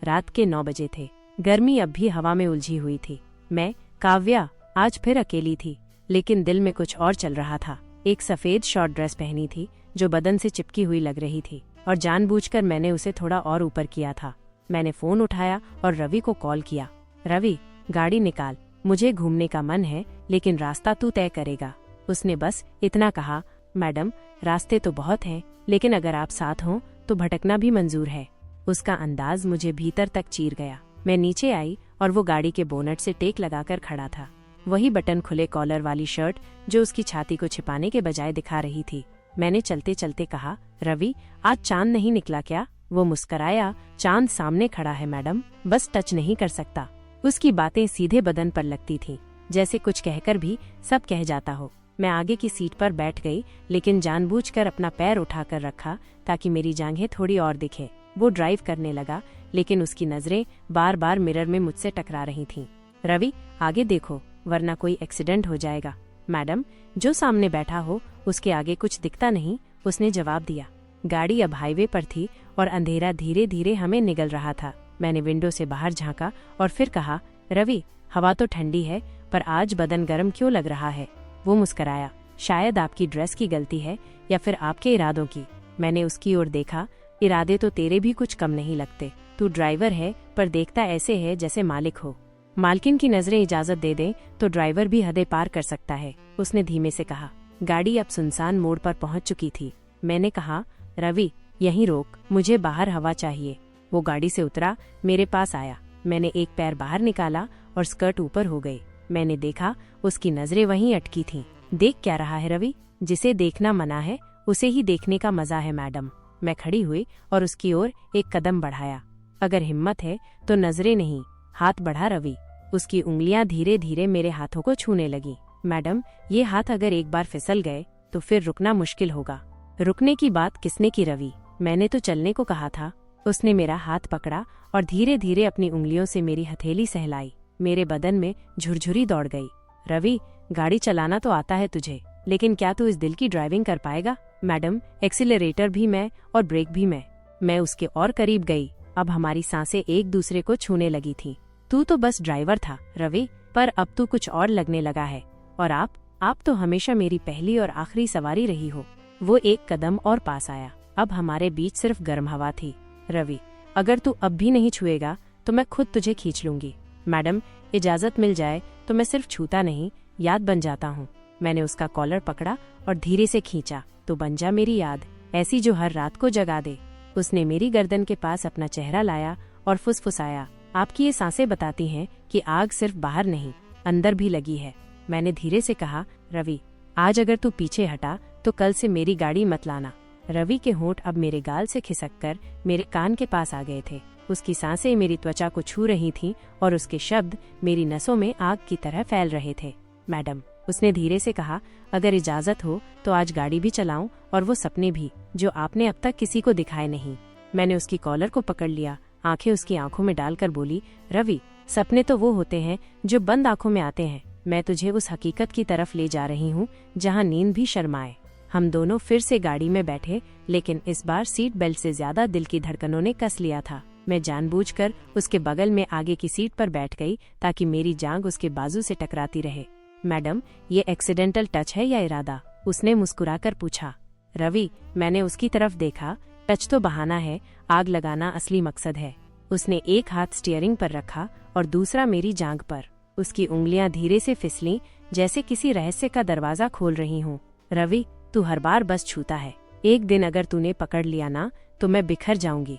रात के 9 बजे थे। गर्मी अब भी हवा में उलझी हुई थी। मैं, काव्या, आज फिर अकेली थी, लेकिन दिल में कुछ और चल रहा था। एक सफेद शॉर्ट ड्रेस पहनी थी जो बदन से चिपकी हुई लग रही थी, और जानबूझकर मैंने उसे थोड़ा और ऊपर किया था। मैंने फोन उठाया और रवि को कॉल किया। रवि, गाड़ी निकाल, मुझे घूमने का मन है, लेकिन रास्ता तू तय करेगा। उसने बस इतना कहा, मैडम, रास्ते तो बहुत हैं, लेकिन अगर आप साथ हों तो भटकना भी मंजूर है। उसका अंदाज मुझे भीतर तक चीर गया। मैं नीचे आई और वो गाड़ी के बोनट से टेक लगाकर खड़ा था। वही बटन खुले कॉलर वाली शर्ट जो उसकी छाती को छिपाने के बजाय दिखा रही थी। मैंने चलते चलते कहा, रवि, आज चांद नहीं निकला क्या? वो मुस्कराया, चांद सामने खड़ा है मैडम, बस टच नहीं कर सकता। उसकी बातें सीधे बदन पर लगती थीं, जैसे कुछ कहकर भी सब कह जाता हो। मैं आगे की सीट पर बैठ गई, लेकिन जानबूझकर अपना पैर उठाकर रखा ताकि मेरी जांघें थोड़ी और दिखे। वो ड्राइव करने लगा, लेकिन उसकी नजरें बार बार मिरर में मुझसे टकरा रही थीं। रवि, आगे देखो, वरना कोई एक्सीडेंट हो जाएगा। मैडम, जो सामने बैठा हो उसके आगे कुछ दिखता नहीं, उसने जवाब दिया। गाड़ी अब हाईवे पर थी और अंधेरा धीरे धीरे हमें निगल रहा था। मैंने विंडो से बाहर झांका और फिर कहा, रवि, हवा तो ठंडी है, पर आज बदन गर्म क्यों लग रहा है? वो मुस्कराया, शायद आपकी ड्रेस की गलती है या फिर आपके इरादों की। मैंने उसकी ओर देखा। इरादे तो तेरे भी कुछ कम नहीं लगते। तू ड्राइवर है, पर देखता ऐसे है जैसे मालिक हो। मालकिन की नजरें इजाजत दे दें तो ड्राइवर भी हदें पार कर सकता है, उसने धीमे से कहा। गाड़ी अब सुनसान मोड़ पर पहुंच चुकी थी। मैंने कहा, रवि, यहीं रोक, मुझे बाहर हवा चाहिए। वो गाड़ी से उतरा, मेरे पास आया। मैंने एक पैर बाहर निकाला और स्कर्ट ऊपर हो गई। मैंने देखा, उसकी नजरें वहीं अटकी थीं। देख क्या रहा है रवि? जिसे देखना मना है उसे ही देखने का मजा है मैडम। मैं खड़ी हुई और उसकी ओर एक कदम बढ़ाया। अगर हिम्मत है तो नजरें नहीं, हाथ बढ़ा रवि। उसकी उंगलियां धीरे धीरे मेरे हाथों को छूने लगी। मैडम, ये हाथ अगर एक बार फिसल गए तो फिर रुकना मुश्किल होगा। रुकने की बात किसने की रवि? मैंने तो चलने को कहा था। उसने मेरा हाथ पकड़ा और धीरे धीरे अपनी उंगलियों से मेरी हथेली सहलाई। मेरे बदन में झुरझुरी दौड़ गई। रवि, गाड़ी चलाना तो आता है तुझे, लेकिन क्या तू इस दिल की ड्राइविंग कर पाएगा? मैडम, एक्सीलरेटर भी मैं और ब्रेक भी मैं। मैं उसके और करीब गई। अब हमारी सांसें एक दूसरे को छूने लगी थीं। तू तो बस ड्राइवर था रवि, पर अब तू कुछ और लगने लगा है। और आप तो हमेशा मेरी पहली और आखिरी सवारी रही हो। वो एक कदम और पास आया। अब हमारे बीच सिर्फ गर्म हवा थी। रवि, अगर तू अब भी नहीं छुएगा तो मैं खुद तुझे खींच लूंगी। मैडम, इजाजत मिल जाए तो मैं सिर्फ छूता नहीं, याद बन जाता हूँ। मैंने उसका कॉलर पकड़ा और धीरे से खींचा। तो बन जा मेरी याद, ऐसी जो हर रात को जगा दे। उसने मेरी गर्दन के पास अपना चेहरा लाया और फुसफुसाया, आपकी ये सांसें बताती हैं कि आग सिर्फ बाहर नहीं, अंदर भी लगी है। मैंने धीरे से कहा, रवि, आज अगर तू पीछे हटा तो कल से मेरी गाड़ी मत लाना। रवि के होंठ अब मेरे गाल से खिसककर मेरे कान के पास आ गए थे। उसकी सांसें मेरी त्वचा को छू रही थीं और उसके शब्द मेरी नसों में आग की तरह फैल रहे थे। मैडम, उसने धीरे से कहा, अगर इजाजत हो तो आज गाड़ी भी चलाऊं और वो सपने भी जो आपने अब तक किसी को दिखाए नहीं। मैंने उसकी कॉलर को पकड़ लिया, आंखें उसकी आंखों में डालकर बोली, रवि, सपने तो वो होते हैं जो बंद आंखों में आते हैं। मैं तुझे उस हकीकत की तरफ ले जा रही हूँ जहाँ नींद भी शर्माए। हम दोनों फिर से गाड़ी में बैठे, लेकिन इस बार सीट बेल्ट से ज्यादा दिल की धड़कनों ने कस लिया था। मैं जानबूझकर उसके बगल में आगे की सीट पर बैठ गई ताकि मेरी जांघ उसके बाजू से टकराती रहे। मैडम, ये एक्सीडेंटल टच है या इरादा? उसने मुस्कुराकर पूछा। रवि, मैंने उसकी तरफ देखा। टच तो बहाना है, आग लगाना असली मकसद है। उसने एक हाथ स्टीयरिंग पर रखा और दूसरा मेरी जांघ पर। उसकी उंगलियां धीरे से फिसलीं, जैसे किसी रहस्य का दरवाजा खोल रही हूँ। रवि, तू हर बार बस छूता है, एक दिन अगर तूने पकड़ लिया ना तो मैं बिखर जाऊंगी।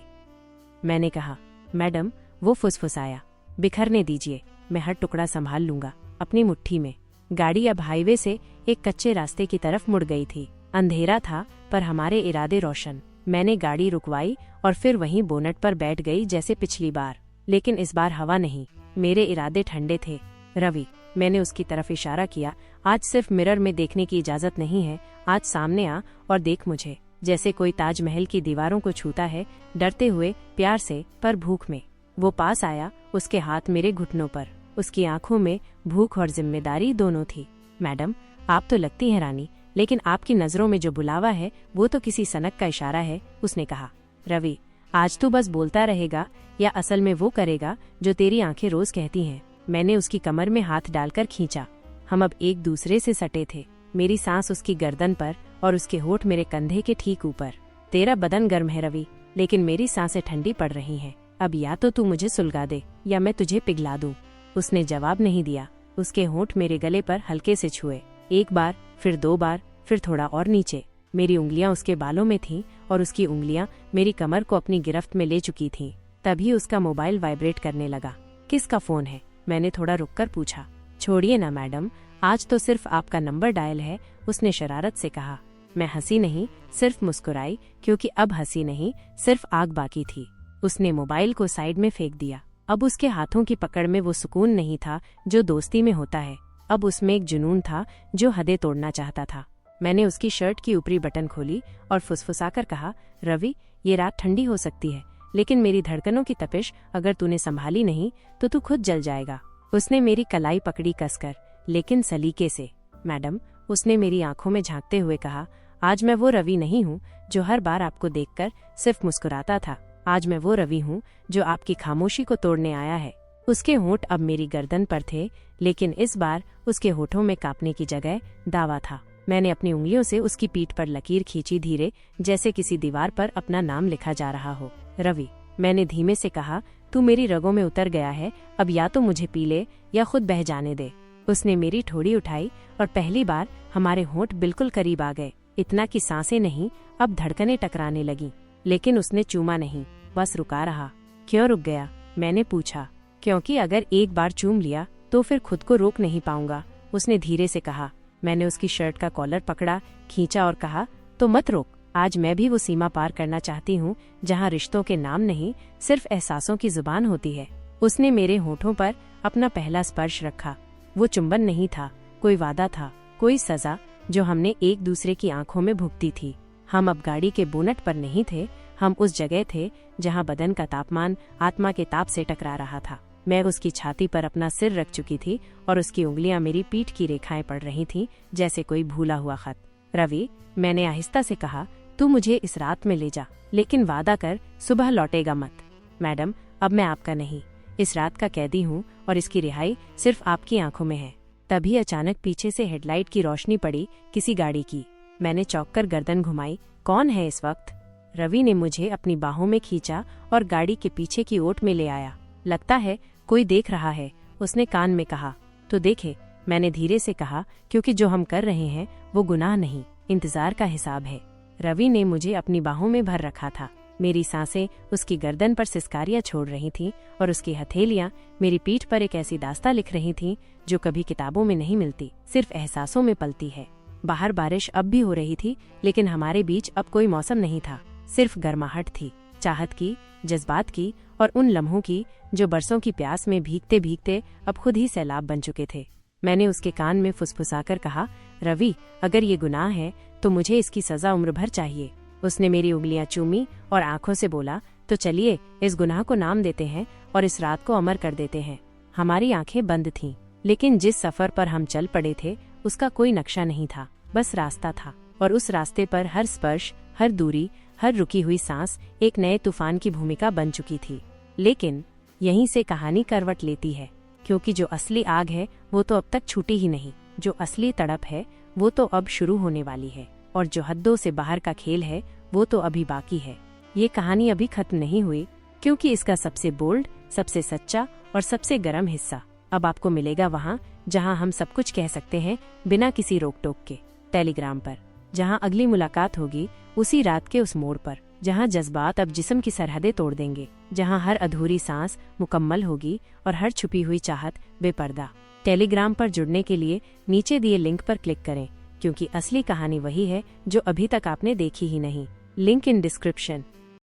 मैंने कहा, मैडम, वो फुसफुसाया, बिखरने दीजिए, मैं हर टुकड़ा संभाल लूंगा अपनी मुट्ठी में। गाड़ी अब हाईवे से एक कच्चे रास्ते की तरफ मुड़ गई थी। अंधेरा था पर हमारे इरादे रोशन। मैंने गाड़ी रुकवाई और फिर वहीं बोनट पर बैठ गई जैसे पिछली बार, लेकिन इस बार हवा नहीं, मेरे इरादे ठंडे थे। रवि, मैंने उसकी तरफ इशारा किया, आज सिर्फ मिरर में देखने की इजाजत नहीं है, आज सामने आ और देख मुझे, जैसे कोई ताजमहल की दीवारों को छूता है, डरते हुए, प्यार से, पर भूख में। वो पास आया, उसके हाथ मेरे घुटनों पर। उसकी आंखों में भूख और जिम्मेदारी दोनों थी। मैडम, आप तो लगती हैं रानी, लेकिन आपकी नजरों में जो बुलावा है वो तो किसी सनक का इशारा है, उसने कहा। रवि, आज तू बस बोलता रहेगा या असल में वो करेगा जो तेरी आंखें रोज कहती हैं। मैंने उसकी कमर में हाथ डालकर खींचा। हम अब एक दूसरे से सटे थे। मेरी सांस उसकी गर्दन पर और उसके होठ मेरे कंधे के ठीक ऊपर। तेरा बदन गर्म है रवि, लेकिन मेरी सांसें ठंडी पड़ रही हैं। अब या तो तू मुझे सुलगा दे या मैं तुझे पिघला दूं। उसने जवाब नहीं दिया। उसके होंठ मेरे गले पर हल्के से छुए, एक बार, फिर 2 बार, फिर थोड़ा और नीचे। मेरी उंगलियां उसके बालों में थीं और उसकी उंगलियां मेरी कमर को अपनी गिरफ्त में ले चुकी थीं। तभी उसका मोबाइल वाइब्रेट करने लगा। किसका फोन है? मैंने थोड़ा रुककर पूछा। छोड़िए ना मैडम, आज तो सिर्फ आपका नंबर डायल है, उसने शरारत से कहा। मैं हंसी नहीं, सिर्फ मुस्कुराई, क्योंकि अब हंसी नहीं, सिर्फ आग बाकी थी। उसने मोबाइल को साइड में फेंक दिया। अब उसके हाथों की पकड़ में वो सुकून नहीं था जो दोस्ती में होता है। अब उसमें एक जुनून था जो हदें तोड़ना चाहता था। मैंने उसकी शर्ट की ऊपरी बटन खोली और फुसफुसाकर कहा, रवि, ये रात ठंडी हो सकती है, लेकिन मेरी धड़कनों की तपिश अगर तूने संभाली नहीं तो तू खुद जल जाएगा। उसने मेरी कलाई पकड़ी कसकर, लेकिन सलीके से। मैडम, उसने मेरी आंखों में झांकते हुए कहा, आज मैं वो रवि नहीं हूँ जो हर बार आपको देखकर सिर्फ मुस्कुराता था। आज मैं वो रवि हूँ जो आपकी खामोशी को तोड़ने आया है। उसके होंठ अब मेरी गर्दन पर थे, लेकिन इस बार उसके होठों में कांपने की जगह दावा था। मैंने अपनी उंगलियों से उसकी पीठ पर लकीर खींची, धीरे, जैसे किसी दीवार पर अपना नाम लिखा जा रहा हो। रवि, मैंने धीमे से कहा, तू मेरी रगों में उतर गया है, अब या तो मुझे पी ले या खुद बह जाने दे। उसने मेरी ठोड़ी उठाई और पहली बार हमारे होंठ बिल्कुल करीब आ गए। इतना कि सांसें नहीं, अब धड़कनें टकराने लगीं। लेकिन उसने चूमा नहीं, बस रुका रहा। क्यों रुक गया? मैंने पूछा। क्योंकि अगर एक बार चूम लिया तो फिर खुद को रोक नहीं पाऊंगा, उसने धीरे से कहा। मैंने उसकी शर्ट का कॉलर पकड़ा, खींचा और कहा, तो मत रोक। आज मैं भी वो सीमा पार करना चाहती हूँ जहाँ रिश्तों के नाम नहीं, सिर्फ एहसासों की जुबान होती है। उसने मेरे होठों पर अपना पहला स्पर्श रखा। वो चुंबन नहीं था, कोई वादा था, कोई सजा जो हमने एक दूसरे की आंखों में भुगती थी। हम अब गाड़ी के बोनट पर नहीं थे, हम उस जगह थे जहाँ बदन का तापमान आत्मा के ताप से टकरा रहा था। मैं उसकी छाती पर अपना सिर रख चुकी थी और उसकी उंगलियां मेरी पीठ की रेखाएं पढ़ रही थीं, जैसे कोई भूला हुआ खत। रवि, मैंने आहिस्ता से कहा, तू मुझे इस रात में ले जा, लेकिन वादा कर सुबह लौटेगा मत। मैडम, अब मैं आपका नहीं, इस रात का कैदी हूँ और इसकी रिहाई सिर्फ आपकी आंखों में है। तभी अचानक पीछे से हेडलाइट की रोशनी पड़ी, किसी गाड़ी की। मैंने चौंककर गर्दन घुमाई। कौन है इस वक्त? रवि ने मुझे अपनी बाहों में खींचा और गाड़ी के पीछे की ओट में ले आया। लगता है कोई देख रहा है, उसने कान में कहा। तो देखे, मैंने धीरे से कहा, क्योंकि जो हम कर रहे हैं वो गुनाह नहीं, इंतजार का हिसाब है। रवि ने मुझे अपनी बाहों में भर रखा था। मेरी सांसें उसकी गर्दन पर सिसकारियां छोड़ रही थीं और उसकी हथेलियां मेरी पीठ पर एक ऐसी दास्तां लिख रही थीं जो कभी किताबों में नहीं मिलती, सिर्फ एहसासों में पलती है। बाहर बारिश अब भी हो रही थी, लेकिन हमारे बीच अब कोई मौसम नहीं था, सिर्फ गर्माहट थी, चाहत की, जज्बात की और उन लम्हों की जो बरसों की प्यास में भीगते भीगते अब खुद ही सैलाब बन चुके थे। मैंने उसके कान में फुसफुसाकर कहा, रवि, अगर ये गुनाह है तो मुझे इसकी सजा उम्र भर चाहिए। उसने मेरी उंगलियां चूमी और आंखों से बोला, तो चलिए इस गुनाह को नाम देते हैं और इस रात को अमर कर देते हैं। हमारी आंखें बंद थीं, लेकिन जिस सफर पर हम चल पड़े थे उसका कोई नक्शा नहीं था, बस रास्ता था। और उस रास्ते पर हर स्पर्श, हर दूरी, हर रुकी हुई सांस एक नए तूफान की भूमिका बन चुकी थी। लेकिन यहीं से कहानी करवट लेती है, क्योंकि जो असली आग है वो तो अब तक छूटी ही नहीं, जो असली तड़प है वो तो अब शुरू होने वाली है, और जो हद्दों से बाहर का खेल है वो तो अभी बाकी है। ये कहानी अभी खत्म नहीं हुई, क्योंकि इसका सबसे बोल्ड, सबसे सच्चा और सबसे गर्म हिस्सा अब आपको मिलेगा वहाँ जहाँ हम सब कुछ कह सकते हैं बिना किसी रोक टोक के। टेलीग्राम पर, जहाँ अगली मुलाकात होगी उसी रात के उस मोड़ पर, जहाँ जज्बात अब जिस्म की सरहदें तोड़ देंगे, जहाँ हर अधूरी सांस मुकम्मल होगी और हर छुपी हुई चाहत बेपर्दा। टेलीग्राम पर जुड़ने के लिए नीचे दिए लिंक पर क्लिक करें, क्योंकि असली कहानी वही है जो अभी तक आपने देखी ही नहीं। Link in description.